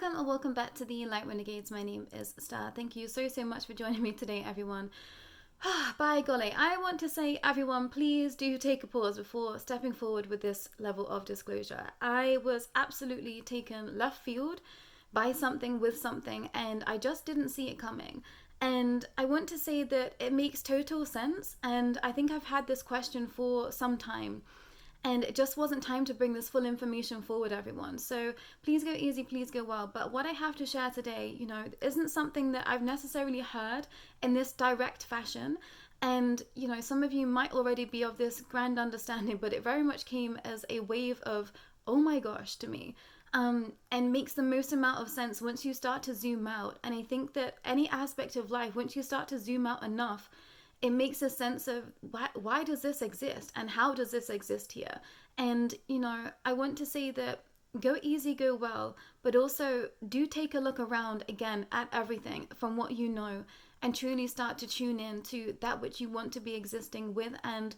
welcome or welcome back to the Light Renegades. My name is Star. Thank you so much for joining me today, everyone. By golly, I want to say, everyone, please do take a pause before stepping forward with this level of disclosure. I was absolutely taken left field by something with something, and I just didn't see it coming. And I want to say that it makes total sense, and I think I've had this question for some time. And it just wasn't time to bring this full information forward, everyone. So please go easy, please go well. But what I have to share today, isn't something that I've necessarily heard in this direct fashion. And, some of you might already be of this grand understanding, but it very much came as a wave of, oh my gosh, to me. And makes the most amount of sense once you start to zoom out. And I think that any aspect of life, once you start to zoom out enough, it makes a sense of why does this exist and how does this exist here? And, I want to say that go easy, go well, but also do take a look around again at everything from what you know and truly start to tune in to that which you want to be existing with and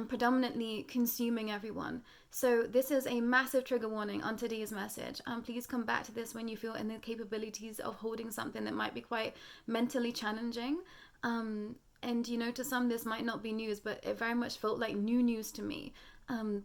predominantly consuming, everyone. So this is a massive trigger warning on today's message. Please come back to this when you feel in the capabilities of holding something that might be quite mentally challenging. And, to some this might not be news, but it very much felt like new news to me,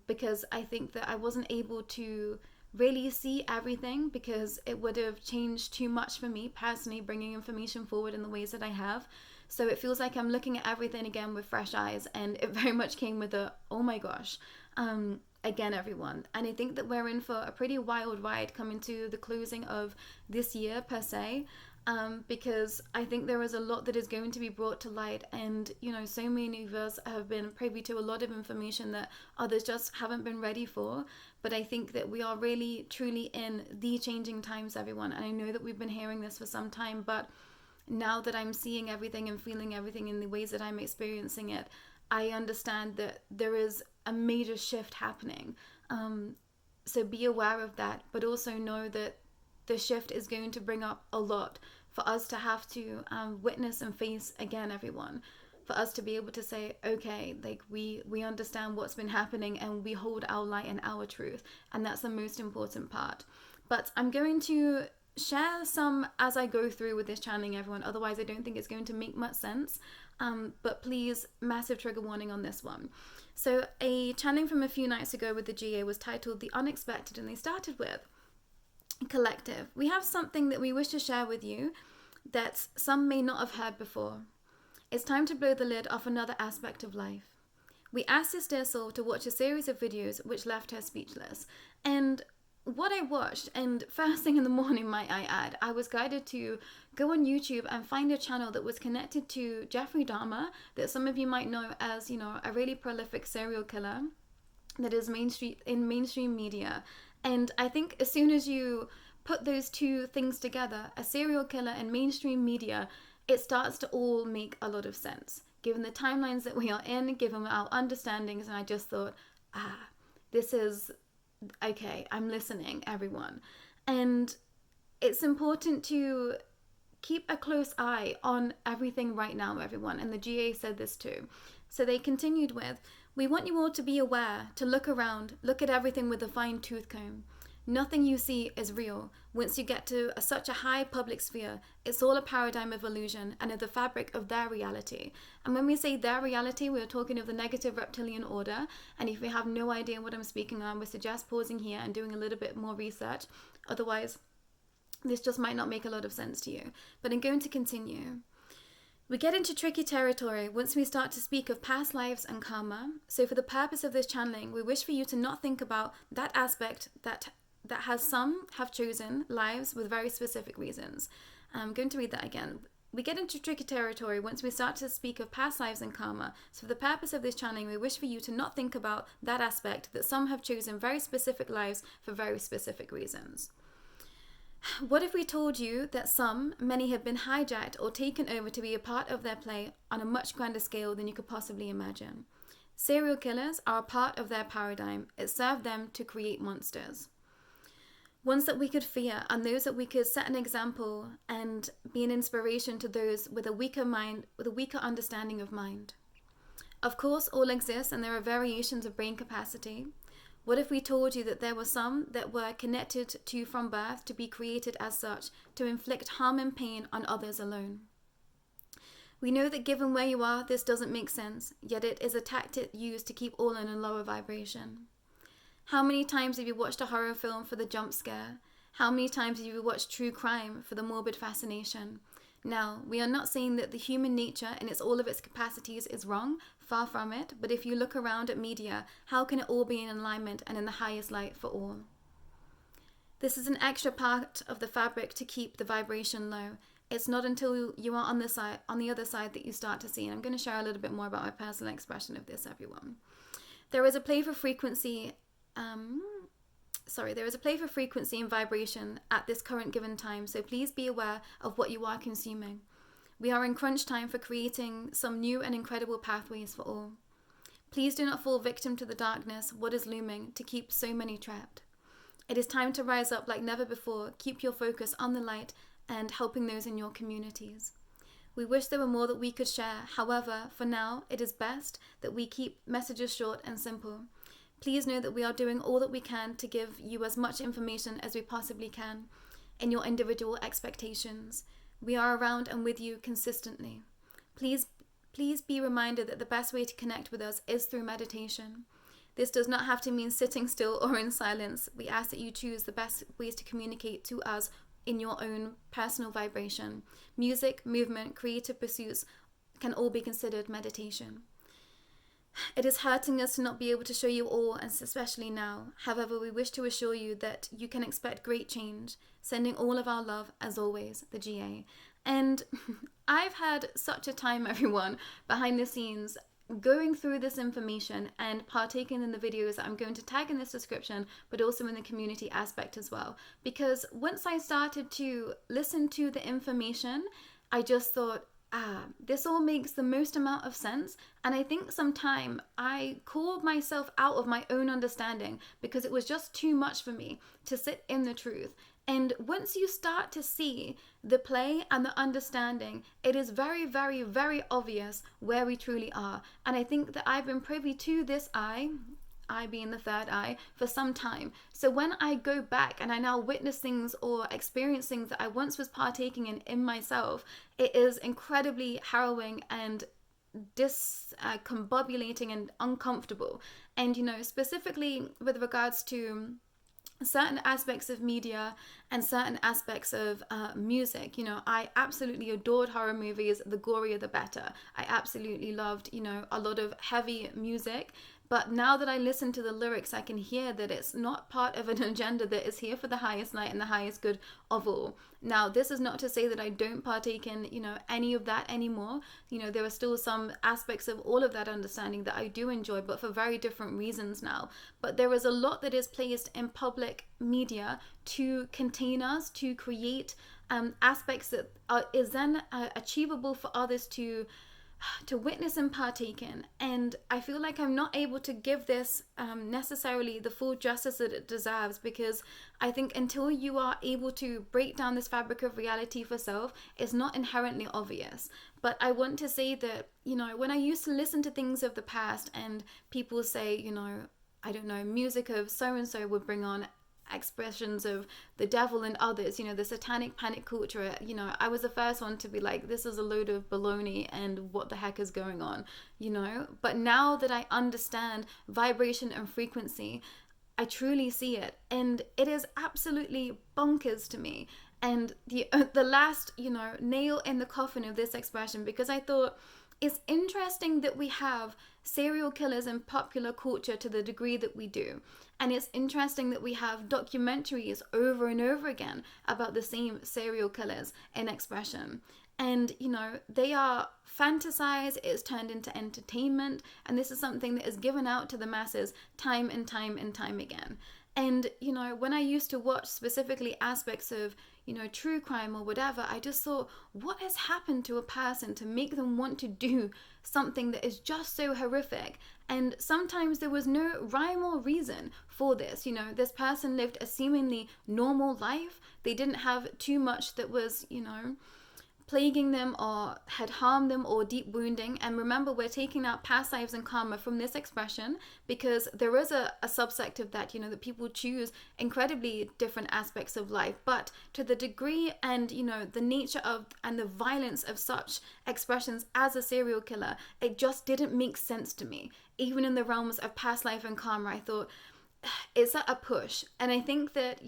because I think that I wasn't able to really see everything because it would have changed too much for me personally, bringing information forward in the ways that I have. So it feels like I'm looking at everything again with fresh eyes, and it very much came with a, oh my gosh, again, everyone. And I think that we're in for a pretty wild ride coming to the closing of this year per se. Because I think there is a lot that is going to be brought to light, and so many of us have been privy to a lot of information that others just haven't been ready for. But I think that we are really truly in the changing times, everyone, and I know that we've been hearing this for some time, but now that I'm seeing everything and feeling everything in the ways that I'm experiencing it, I understand that there is a major shift happening. So be aware of that, but also know that the shift is going to bring up a lot for us to have to witness and face again, everyone. For us to be able to say, okay, like we understand what's been happening and we hold our light and our truth. And that's the most important part. But I'm going to share some as I go through with this channeling, everyone. Otherwise, I don't think it's going to make much sense. But please, massive trigger warning on this one. So a channeling from a few nights ago with the GA was titled The Unexpected, and they started with, collective, we have something that we wish to share with you that some may not have heard before. It's time to blow the lid off another aspect of life. We asked this dear soul to watch a series of videos which left her speechless. And what I watched, and first thing in the morning, might I add, I was guided to go on YouTube and find a channel that was connected to Jeffery Dahmer, that some of you might know as, a really prolific serial killer that is mainstream media. And I think as soon as you put those two things together, a serial killer and mainstream media, it starts to all make a lot of sense, given the timelines that we are in, given our understandings. And I just thought, this is, okay, I'm listening, everyone. And it's important to keep a close eye on everything right now, everyone. And the GA said this too. So they continued with, we want you all to be aware, to look around, look at everything with a fine tooth comb. Nothing you see is real. Once you get to such a high public sphere, it's all a paradigm of illusion and of the fabric of their reality. And when we say their reality, we're talking of the negative reptilian order. And if you have no idea what I'm speaking on, we suggest pausing here and doing a little bit more research. Otherwise, this just might not make a lot of sense to you. But I'm going to continue. We get into tricky territory once we start to speak of past lives and karma. So for the purpose of this channeling, we wish for you to not think about that aspect that has some have chosen lives with very specific reasons. I'm going to read that again. We get into tricky territory once we start to speak of past lives and karma. So for the purpose of this channeling, we wish for you to not think about that aspect that some have chosen very specific lives for very specific reasons. What if we told you that many have been hijacked or taken over to be a part of their play on a much grander scale than you could possibly imagine? Serial killers are a part of their paradigm. It served them to create monsters. Ones that we could fear, and those that we could set an example and be an inspiration to those with a weaker mind, with a weaker understanding of mind. Of course, all exist, and there are variations of brain capacity. What if we told you that there were some that were connected to you from birth to be created as such, to inflict harm and pain on others alone? We know that given where you are, this doesn't make sense, yet it is a tactic used to keep all in a lower vibration. How many times have you watched a horror film for the jump scare? How many times have you watched true crime for the morbid fascination? Now, we are not saying that the human nature in all of its capacities is wrong, far from it, but if you look around at media, how can it all be in alignment and in the highest light for all? This is an extra part of the fabric to keep the vibration low. It's not until you are on the other side that you start to see. And I'm going to share a little bit more about my personal expression of this, everyone. There is a play for frequency. There is a play for frequency and vibration at this current given time. So please be aware of what you are consuming. We are in crunch time for creating some new and incredible pathways for all. Please do not fall victim to the darkness, what is looming, to keep so many trapped. It is time to rise up like never before. Keep your focus on the light and helping those in your communities. We wish there were more that we could share. However, for now, it is best that we keep messages short and simple. Please know that we are doing all that we can to give you as much information as we possibly can in your individual expectations. We are around and with you consistently. Please be reminded that the best way to connect with us is through meditation. This does not have to mean sitting still or in silence. We ask that you choose the best ways to communicate to us in your own personal vibration. Music, movement, creative pursuits can all be considered meditation. It is hurting us to not be able to show you all, and especially now. However, we wish to assure you that you can expect great change. Sending all of our love, as always, the GA. And I've had such a time, everyone, behind the scenes, going through this information and partaking in the videos that I'm going to tag in this description, but also in the community aspect as well. Because once I started to listen to the information, I just thought, this all makes the most amount of sense. And I think sometime I called myself out of my own understanding because it was just too much for me to sit in the truth. And once you start to see the play and the understanding, it is very, very, very obvious where we truly are. And I think that I've been privy to this I being the third eye, for some time. So when I go back and I now witness things or experience things that I once was partaking in myself, it is incredibly harrowing and discombobulating and uncomfortable. And, specifically with regards to certain aspects of media and certain aspects of music, I absolutely adored horror movies. The gorier the better. I absolutely loved, a lot of heavy music. But now that I listen to the lyrics, I can hear that it's not part of an agenda that is here for the highest light and the highest good of all. Now, this is not to say that I don't partake in, any of that anymore. There are still some aspects of all of that understanding that I do enjoy, but for very different reasons now. But there is a lot that is placed in public media to contain us, to create aspects that is then achievable for others to witness and partake in. And I feel like I'm not able to give this necessarily the full justice that it deserves, because I think until you are able to break down this fabric of reality for self, it's not inherently obvious. But I want to say that, when I used to listen to things of the past and people say, I don't know, music of so-and-so would bring on expressions of the devil and others, the satanic panic culture, I was the first one to be like, this is a load of baloney and what the heck is going on, but now that I understand vibration and frequency, I truly see it, and it is absolutely bonkers to me. And the last, nail in the coffin of this expression, because I thought it's interesting that we have serial killers in popular culture to the degree that we do. And it's interesting that we have documentaries over and over again about the same serial killers in expression. And, they are fantasized, it's turned into entertainment, and this is something that is given out to the masses time and time and time again. And, when I used to watch specifically aspects of, true crime or whatever, I just thought, what has happened to a person to make them want to do something that is just so horrific? And sometimes there was no rhyme or reason for this. This person lived a seemingly normal life. They didn't have too much that was, plaguing them or had harmed them or deep wounding. And remember, we're taking out past lives and karma from this expression because there is a subsect of that, that people choose incredibly different aspects of life. But to the degree and, the nature of and the violence of such expressions as a serial killer, it just didn't make sense to me. Even in the realms of past life and karma, I thought, it's a push. And I think that,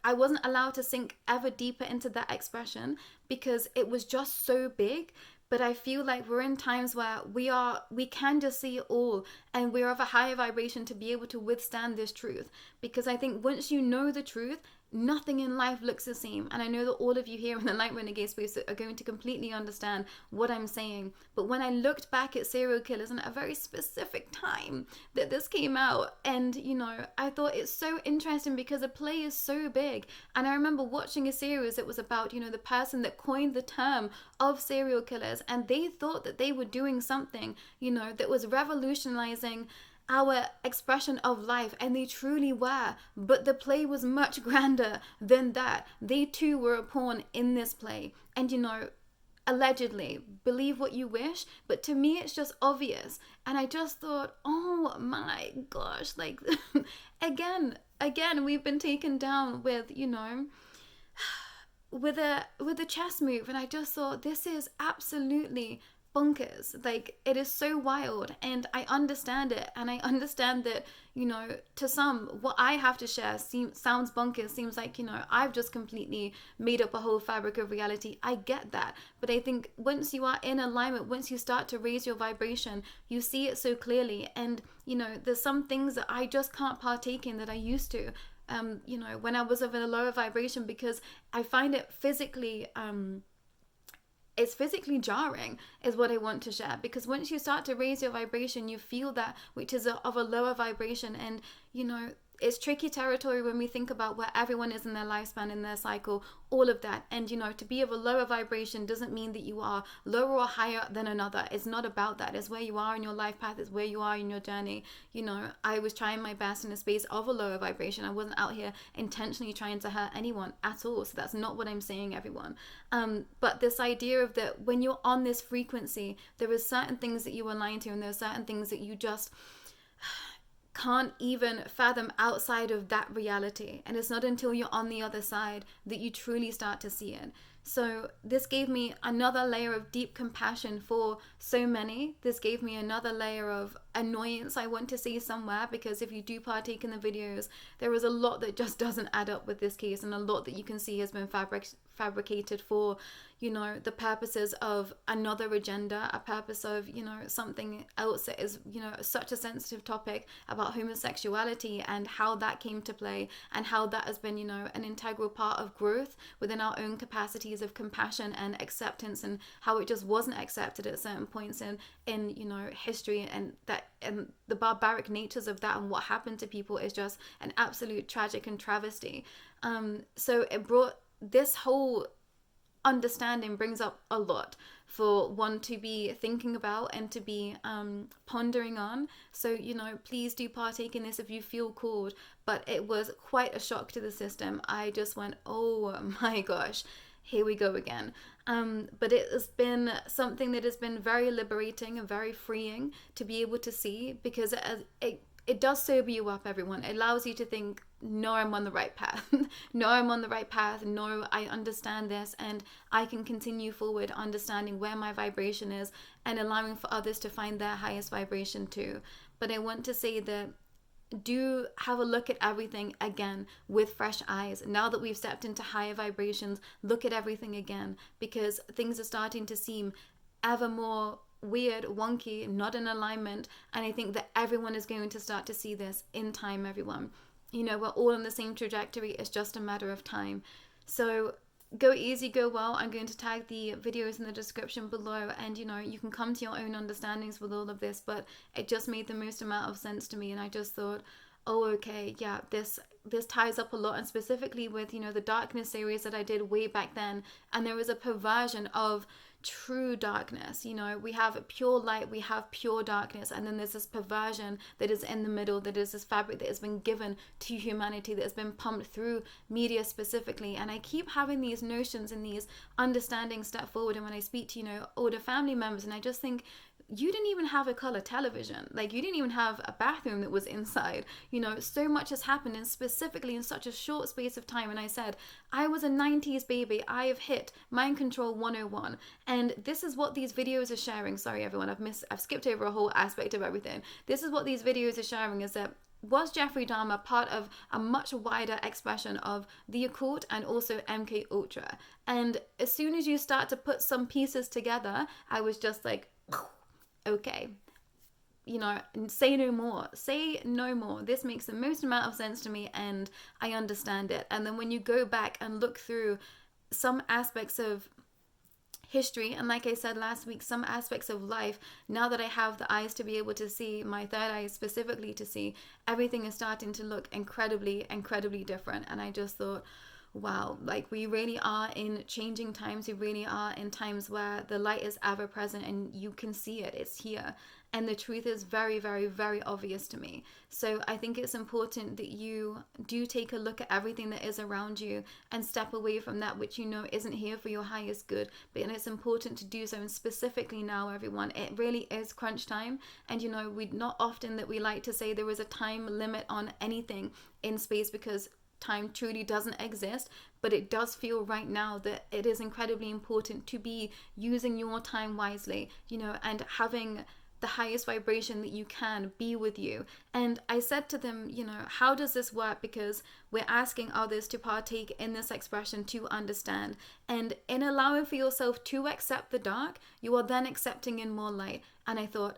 I wasn't allowed to sink ever deeper into that expression because it was just so big. But I feel like we're in times where we can just see it all, and we're of a higher vibration to be able to withstand this truth. Because I think once you know the truth, nothing in life looks the same. And I know that all of you here in the Light Renegade space are going to completely understand what I'm saying. But when I looked back at serial killers and at a very specific time that this came out, and I thought it's so interesting because the play is so big. And I remember watching a series that was about the person that coined the term of serial killers, and they thought that they were doing something that was revolutionizing our expression of life, and they truly were. But the play was much grander than that. They too were a pawn in this play. And allegedly, believe what you wish, but to me it's just obvious. And I just thought, oh my gosh, like again we've been taken down with with a chess move. And I just thought, this is absolutely bonkers. Like, it is so wild, and I understand it, and I understand that to some, what I have to share sounds bonkers, seems like I've just completely made up a whole fabric of reality. I get that, but I think once you are in alignment, once you start to raise your vibration, you see it so clearly. And there's some things that I just can't partake in that I used to when I was of a lower vibration, because I find it physically it's physically jarring, is what I want to share. Because once you start to raise your vibration, you feel that which is of a lower vibration. And it's tricky territory when we think about where everyone is in their lifespan, in their cycle, all of that. And to be of a lower vibration doesn't mean that you are lower or higher than another. It's not about that. It's where you are in your life path. It's where you are in your journey. I was trying my best in a space of a lower vibration. I wasn't out here intentionally trying to hurt anyone at all. So that's not what I'm saying, everyone. But this idea of that when you're on this frequency, there are certain things that you align to, and there are certain things that you just can't even fathom outside of that reality. And it's not until you're on the other side that you truly start to see it. So this gave me another layer of deep compassion for so many. This gave me another layer of annoyance, I want to say, somewhere, because if you do partake in the videos, there is a lot that just doesn't add up with this case, and a lot that you can see has been fabricated for the purposes of another agenda, a purpose of something else that is such a sensitive topic about homosexuality, and how that came to play, and how that has been an integral part of growth within our own capacities of compassion and acceptance, and how it just wasn't accepted at certain points in history, and the barbaric natures of that, and what happened to people is just an absolute tragic and travesty. So it brought this whole understanding, brings up a lot for one to be thinking about and to be pondering on. So please do partake in this if you feel called. But it was quite a shock to the system. I just went, oh my gosh, here we go again. But it has been something that has been very liberating and very freeing to be able to see, because it does sober you up, everyone. It allows you to think, no, I'm on the right path. No, I'm on the right path. No, I understand this, and I can continue forward understanding where my vibration is, and allowing for others to find their highest vibration too. But I want to say that do have a look at everything again with fresh eyes. Now that we've stepped into higher vibrations, look at everything again, because things are starting to seem ever more weird, wonky, not in alignment. And I think that everyone is going to start to see this in time, everyone. We're all on the same trajectory. It's just a matter of time. So go easy, go well. I'm going to tag the videos in the description below, and you can come to your own understandings with all of this, but it just made the most amount of sense to me. And I just thought, oh, okay, yeah, this ties up a lot, and specifically with the Darkness series that I did way back then. And there was a perversion of true darkness. You know, we have pure light, we have pure darkness, and then there's this perversion that is in the middle, that is this fabric that has been given to humanity, that has been pumped through media specifically. And I keep having these notions and these understandings step forward, and when I speak to, you know, older family members, and I just think, you didn't even have a color television. Like, you didn't even have a bathroom that was inside. You know, so much has happened, and specifically in such a short space of time. And I said, I was a 90s baby. I have hit Mind Control 101. And this is what these videos are sharing. Sorry, everyone, I've skipped over a whole aspect of everything. This is what these videos are sharing, is that was Jeffrey Dahmer part of a much wider expression of the occult and also MK Ultra? And as soon as you start to put some pieces together, I was just like, okay, you know, say no more. Say no more. This makes the most amount of sense to me, and I understand it. And then when you go back and look through some aspects of history, and like I said last week, some aspects of life, now that I have the eyes to be able to see, my third eye specifically to see, everything is starting to look incredibly, incredibly different. And I just thought, wow, like, we really are in changing times. We really are in times where the light is ever present and you can see it. It's here. And the truth is very, very, very obvious to me. So I think it's important that you do take a look at everything that is around you and step away from that which you know isn't here for your highest good. But it's important to do so. And specifically now, everyone, it really is crunch time. And, you know, not often that we like to say there is a time limit on anything in space, because time truly doesn't exist, but it does feel right now that it is incredibly important to be using your time wisely, you know, and having the highest vibration that you can be with you. And I said to them, you know, how does this work? Because we're asking others to partake in this expression to understand. And in allowing for yourself to accept the dark, you are then accepting in more light. And I thought,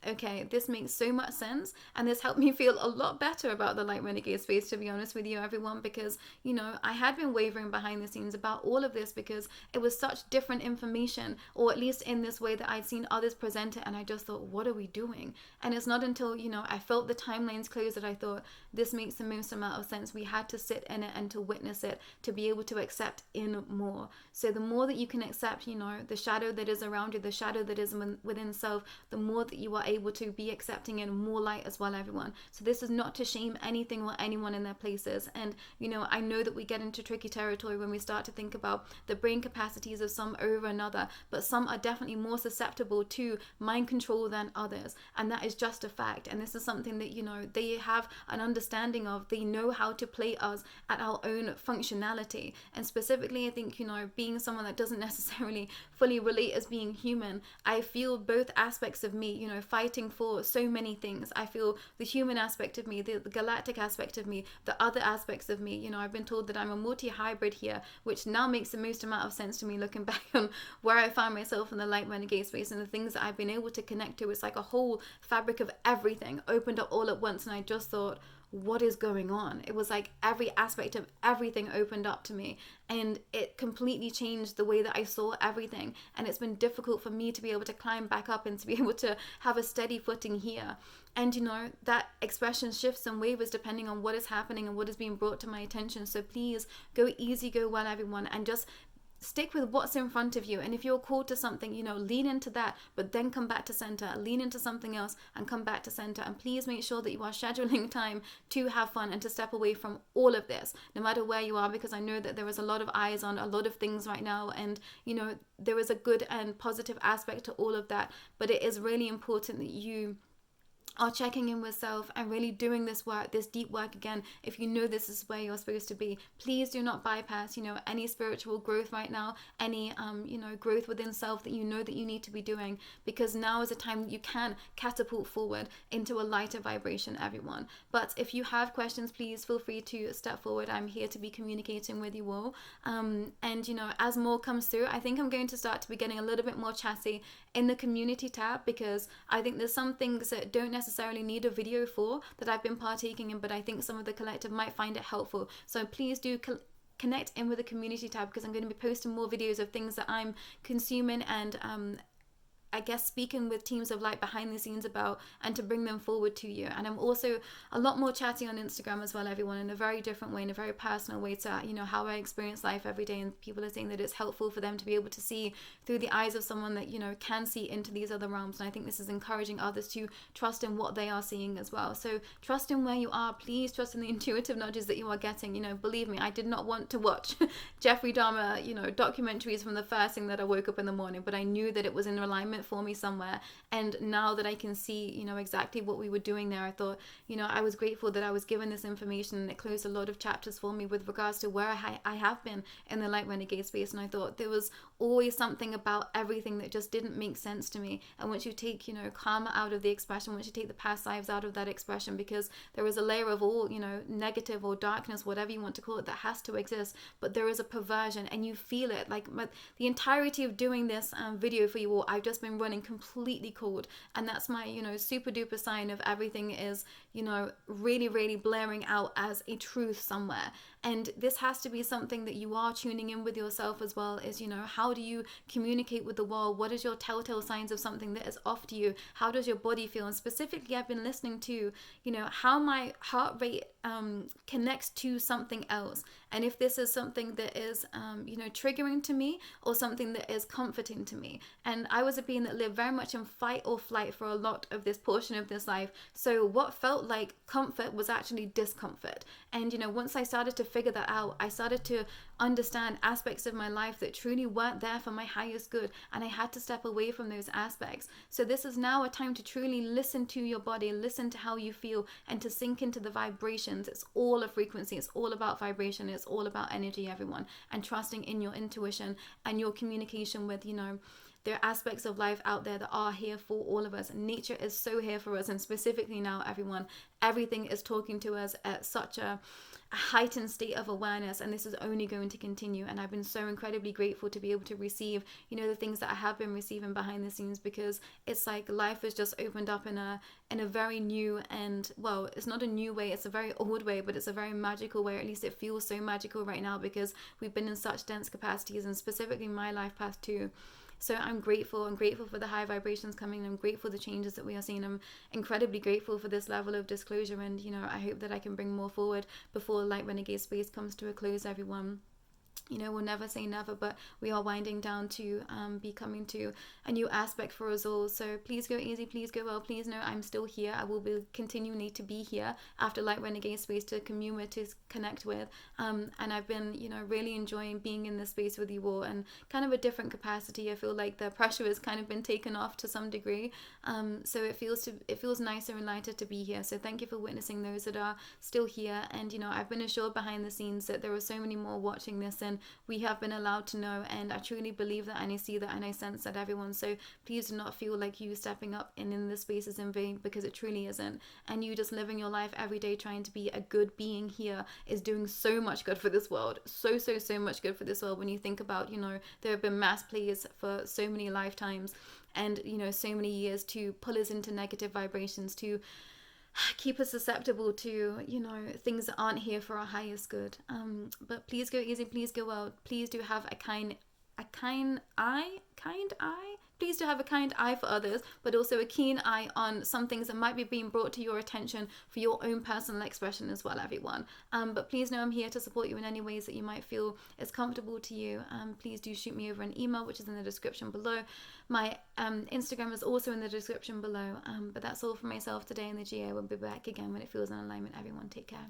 okay, this makes so much sense. And this helped me feel a lot better about the Light Renegade space, to be honest with you, everyone, because, you know, I had been wavering behind the scenes about all of this because it was such different information, or at least in this way that I'd seen others present it. And I just thought, what are we doing? And it's not until, you know, I felt the timelines close that I thought, this makes the most amount of sense. We had to sit in it and to witness it to be able to accept in more. So the more that you can accept, you know, the shadow that is around you, the shadow that is within self, the more that you are able to be accepting in more light as well, everyone. So this is not to shame anything or anyone in their places. And, you know, I know that we get into tricky territory when we start to think about the brain capacities of some over another, but some are definitely more susceptible to mind control than others. And that is just a fact. And this is something that, you know, they have an understanding of. They know how to play us at our own functionality. And specifically, I think, you know, being someone that doesn't necessarily fully relate as being human, I feel both aspects of me, you know, fighting for so many things. I feel the human aspect of me, the galactic aspect of me, the other aspects of me. You know, I've been told that I'm a multi-hybrid here, which now makes the most amount of sense to me looking back on where I found myself in the Light Renegade space and the things that I've been able to connect to. It's like a whole fabric of everything opened up all at once, and I just thought, what is going on? It was like every aspect of everything opened up to me, and it completely changed the way that I saw everything. And it's been difficult for me to be able to climb back up and to be able to have a steady footing here. And, you know, that expression shifts and wavers depending on what is happening and what is being brought to my attention. So please go easy, go well, everyone, and just stick with what's in front of you. And if you're called to something, you know, lean into that, but then come back to center. Lean into something else and come back to center. And please make sure that you are scheduling time to have fun and to step away from all of this, no matter where you are, because I know that there is a lot of eyes on a lot of things right now. And, you know, there is a good and positive aspect to all of that, but it is really important that you are checking in with self and really doing this work, this deep work again. If you know this is where you're supposed to be, please do not bypass, you know, any spiritual growth right now, any, you know, growth within self that you know that you need to be doing, because now is a time that you can catapult forward into a lighter vibration, everyone. But if you have questions, please feel free to step forward. I'm here to be communicating with you all. And, you know, as more comes through, I think I'm going to start to be getting a little bit more chatty in the community tab, because I think there's some things that don't necessarily need a video for that I've been partaking in, but I think some of the collective might find it helpful. So please do connect in with the community tab, because I'm going to be posting more videos of things that I'm consuming and I guess, speaking with teams of light behind the scenes about, and to bring them forward to you. And I'm also a lot more chatty on Instagram as well, everyone, in a very different way, in a very personal way to, you know, how I experience life every day. And people are saying that it's helpful for them to be able to see through the eyes of someone that, you know, can see into these other realms. And I think this is encouraging others to trust in what they are seeing as well. So trust in where you are. Please trust in the intuitive nudges that you are getting. You know, believe me, I did not want to watch Jeffrey Dahmer, you know, documentaries from the first thing that I woke up in the morning, but I knew that it was in alignment for me somewhere. And now that I can see, you know, exactly what we were doing there, I thought, you know, I was grateful that I was given this information, and it closed a lot of chapters for me with regards to where I have been in the Light Renegade space. And I thought there was always something about everything that just didn't make sense to me. And once you take, you know, karma out of the expression, once you take the past lives out of that expression, because there is a layer of all, you know, negative or darkness, whatever you want to call it, that has to exist. But there is a perversion, and you feel it. Like the entirety of doing this video for you all, I've just been running completely cold, and that's my, you know, super duper sign of everything is, you know, really, really blaring out as a truth somewhere. And this has to be something that you are tuning in with yourself as well, is, you know, how do you communicate with the world? What is your telltale signs of something that is off to you? How does your body feel? And specifically, I've been listening to, you know, how my heart rate connects to something else. And if this is something that is, you know, triggering to me, or something that is comforting to me. And I was a being that lived very much in fight or flight for a lot of this portion of this life. So what felt like comfort was actually discomfort. And, you know, once I started to figure that out, I started to understand aspects of my life that truly weren't there for my highest good, and I had to step away from those aspects. So this is now a time to truly listen to your body, listen to how you feel, and to sink into the vibrations. It's all a frequency, it's all about vibration, it's all about energy, everyone, and trusting in your intuition and your communication with, you know, there are aspects of life out there that are here for all of us. Nature is so here for us, and specifically now, everyone, everything is talking to us at such a heightened state of awareness, and this is only going to continue. And I've been so incredibly grateful to be able to receive, you know, the things that I have been receiving behind the scenes, because it's like life has just opened up in a very new, and, well, it's not a new way, it's a very old way, but it's a very magical way, or at least it feels so magical right now, because we've been in such dense capacities, and specifically my life path too. So I'm grateful for the high vibrations coming. I'm grateful for the changes that we are seeing. I'm incredibly grateful for this level of disclosure, and, you know, I hope that I can bring more forward before Light Renegade space comes to a close, everyone. You know, we'll never say never, but we are winding down to be coming to a new aspect for us all. So please go easy, please go well. Please know I'm still here. I will be continually to be here after Light Renegade space to commune with, to connect with. And I've been, you know, really enjoying being in this space with you all, and kind of a different capacity. I feel like the pressure has kind of been taken off to some degree. So it feels nicer and lighter to be here. So thank you for witnessing those that are still here. And, you know, I've been assured behind the scenes that there are so many more watching this, and we have been allowed to know, and I truly believe that, and I see that, and I sense that, everyone. So please do not feel like you stepping up in this space is in vain, because it truly isn't. And you just living your life every day trying to be a good being here is doing so much good for this world, so much good for this world. When you think about, you know, there have been mass plays for so many lifetimes, and, you know, so many years to pull us into negative vibrations, to keep us susceptible to, you know, things that aren't here for our highest good. But please go easy, please go well. Please do have a kind eye. Please do have a kind eye for others, but also a keen eye on some things that might be being brought to your attention for your own personal expression as well, everyone. But please know I'm here to support you in any ways that you might feel is comfortable to you. Please do shoot me over an email, which is in the description below. My Instagram is also in the description below. But that's all for myself today in the GA. We'll be back again when it feels in alignment. Everyone, take care.